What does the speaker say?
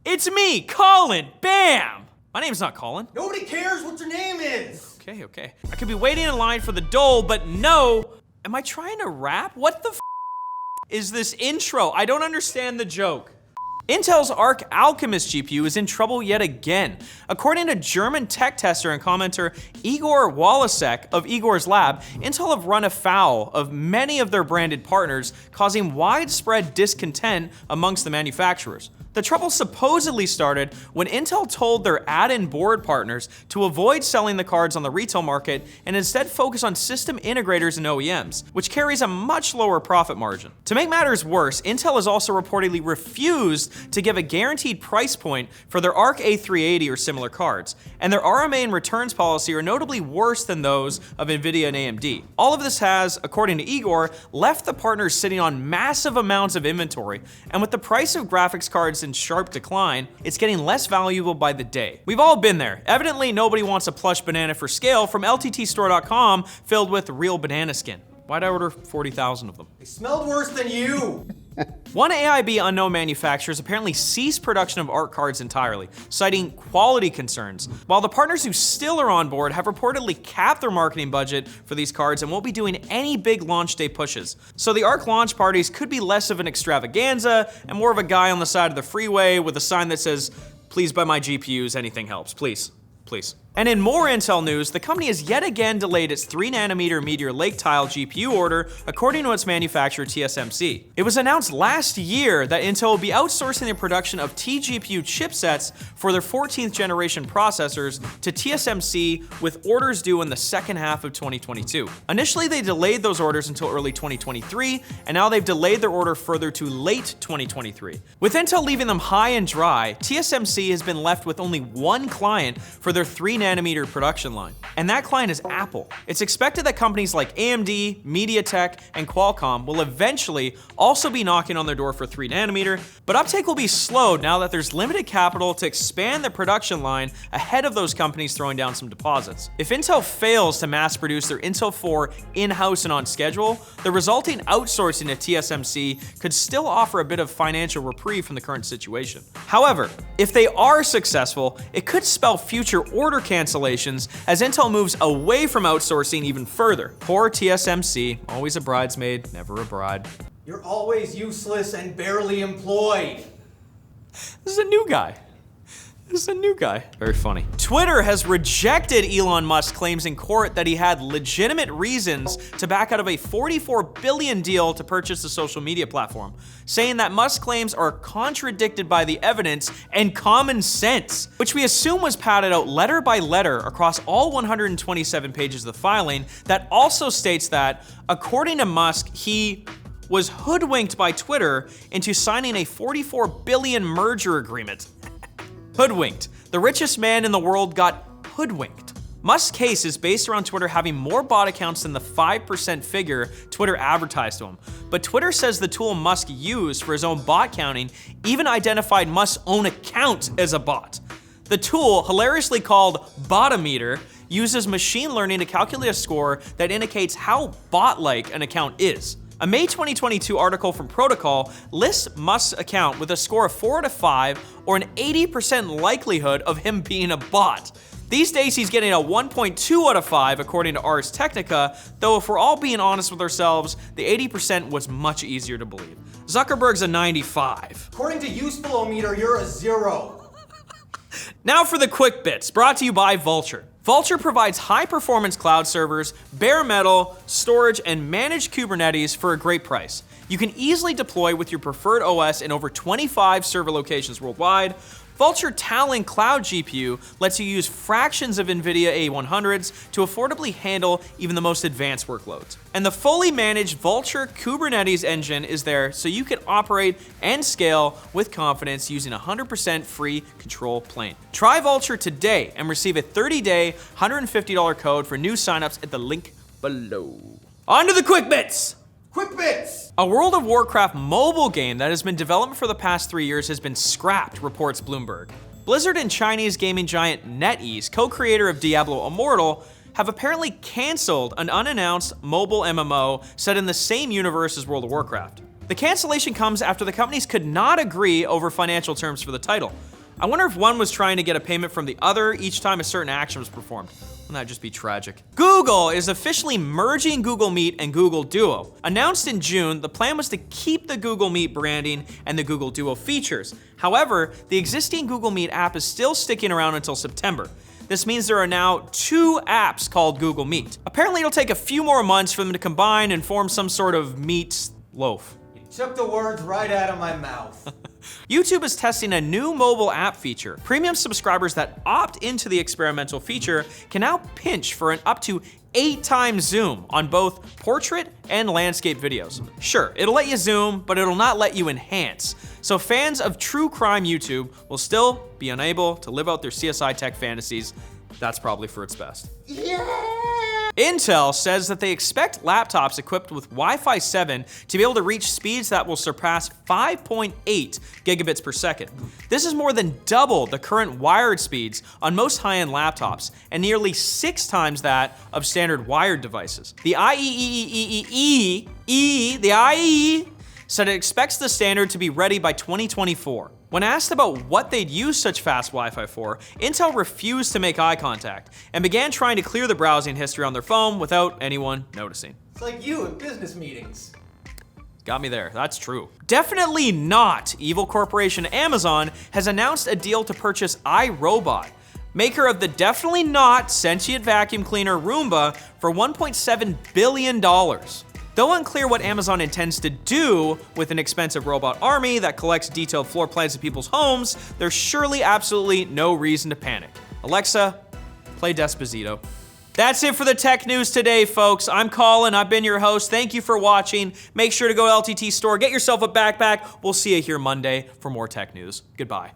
It's me, Colin. Bam! My name's not Colin. Nobody cares what your name is. Okay. I could be waiting in line for the dole, but no. Am I trying to rap? What the f is this intro? I don't understand the joke. Intel's Arc Alchemist GPU is in trouble yet again. According to German tech tester and commenter Igor Walasek of Igor's Lab, Intel have run afoul of many of their branded partners, causing widespread discontent amongst the manufacturers. The trouble supposedly started when Intel told their add-in board partners to avoid selling the cards on the retail market and instead focus on system integrators and OEMs, which carries a much lower profit margin. To make matters worse, Intel has also reportedly refused to give a guaranteed price point for their Arc A380 or similar cards, and their RMA and returns policy are notably worse than those of Nvidia and AMD. All of this has, according to Igor, left the partners sitting on massive amounts of inventory, and with the price of graphics cards in sharp decline, it's getting less valuable by the day. We've all been there. Evidently, nobody wants a plush banana for scale from LTTstore.com filled with real banana skin. Why'd I order 40,000 of them? They smelled worse than you. One AIB unknown manufacturer has apparently ceased production of ARC cards entirely, citing quality concerns, while the partners who still are on board have reportedly capped their marketing budget for these cards and won't be doing any big launch day pushes. So the ARC launch parties could be less of an extravaganza and more of a guy on the side of the freeway with a sign that says, "Please buy my GPUs, anything helps, please." And in more Intel news, the company has yet again delayed its 3nm Meteor Lake Tile GPU order, according to its manufacturer TSMC. It was announced last year that Intel will be outsourcing the production of tGPU chipsets for their 14th generation processors to TSMC, with orders due in the second half of 2022. Initially, they delayed those orders until early 2023, and now they've delayed their order further to late 2023. With Intel leaving them high and dry, TSMC has been left with only one client for their 3nm production line, and that client is Apple. It's expected that companies like AMD, MediaTek, and Qualcomm will eventually also be knocking on their door for 3nm, but uptake will be slowed now that there's limited capital to expand the production line ahead of those companies throwing down some deposits. If Intel fails to mass produce their Intel 4 in-house and on schedule, the resulting outsourcing to TSMC could still offer a bit of financial reprieve from the current situation. However, if they are successful, it could spell future order cancellations as Intel moves away from outsourcing even further. Poor TSMC, always a bridesmaid, never a bride. You're always useless and barely employed. This is a new guy. Very funny. Twitter has rejected Elon Musk's claims in court that he had legitimate reasons to back out of a $44 billion deal to purchase the social media platform, saying that Musk's claims are contradicted by the evidence and common sense, which we assume was padded out letter by letter across all 127 pages of the filing that also states that, according to Musk, he was hoodwinked by Twitter into signing a $44 billion merger agreement. Hoodwinked. The richest man in the world got hoodwinked. Musk's case is based around Twitter having more bot accounts than the 5% figure Twitter advertised to him. But Twitter says the tool Musk used for his own bot counting even identified Musk's own account as a bot. The tool, hilariously called Botometer, uses machine learning to calculate a score that indicates how bot-like an account is. A May 2022 article from Protocol lists Musk's account with a score of 4 out of 5, or an 80% likelihood of him being a bot. These days he's getting a 1.2 out of 5 according to Ars Technica, though if we're all being honest with ourselves, the 80% was much easier to believe. Zuckerberg's a 95. According to Usefulometer, you're a 0. Now for the quick bits, brought to you by Vultr. Vultr provides high-performance cloud servers, bare metal, storage, and managed Kubernetes for a great price. You can easily deploy with your preferred OS in over 25 server locations worldwide. Vultr Talon Cloud GPU lets you use fractions of NVIDIA A100s to affordably handle even the most advanced workloads. And the fully managed Vultr Kubernetes engine is there so you can operate and scale with confidence using a 100% free control plane. Try Vultr today and receive a 30-day, $150 code for new signups at the link below. On to the quick bits! Quick bits! A World of Warcraft mobile game that has been developed for the past 3 years has been scrapped, reports Bloomberg. Blizzard and Chinese gaming giant NetEase, co-creator of Diablo Immortal, have apparently canceled an unannounced mobile MMO set in the same universe as World of Warcraft. The cancellation comes after the companies could not agree over financial terms for the title. I wonder if one was trying to get a payment from the other each time a certain action was performed. Wouldn't that just be tragic? Google is officially merging Google Meet and Google Duo. Announced in June, the plan was to keep the Google Meet branding and the Google Duo features. However, the existing Google Meet app is still sticking around until September. This means there are now 2 apps called Google Meet. Apparently, it'll take a few more months for them to combine and form some sort of meat loaf. You took the words right out of my mouth. YouTube is testing a new mobile app feature. Premium subscribers that opt into the experimental feature can now pinch for an up to 8 times zoom on both portrait and landscape videos. Sure, it'll let you zoom, but it'll not let you enhance. So fans of true crime YouTube will still be unable to live out their CSI tech fantasies. That's probably for its best. Yeah! Intel says that they expect laptops equipped with Wi-Fi 7 to be able to reach speeds that will surpass 5.8 gigabits per second. This is more than double the current wired speeds on most high-end laptops and nearly 6 times that of standard wired devices. The IEEE said it expects the standard to be ready by 2024. When asked about what they'd use such fast Wi-Fi for, Intel refused to make eye contact and began trying to clear the browsing history on their phone without anyone noticing. It's like you at business meetings. Got me there, that's true. Definitely not. Evil corporation Amazon has announced a deal to purchase iRobot, maker of the definitely not sentient vacuum cleaner Roomba, for $1.7 billion. Though unclear what Amazon intends to do with an expensive robot army that collects detailed floor plans of people's homes, there's surely absolutely no reason to panic. Alexa, play Despacito. That's it for the tech news today, folks. I'm Colin, I've been your host. Thank you for watching. Make sure to go to LTT store, get yourself a backpack. We'll see you here Monday for more tech news. Goodbye.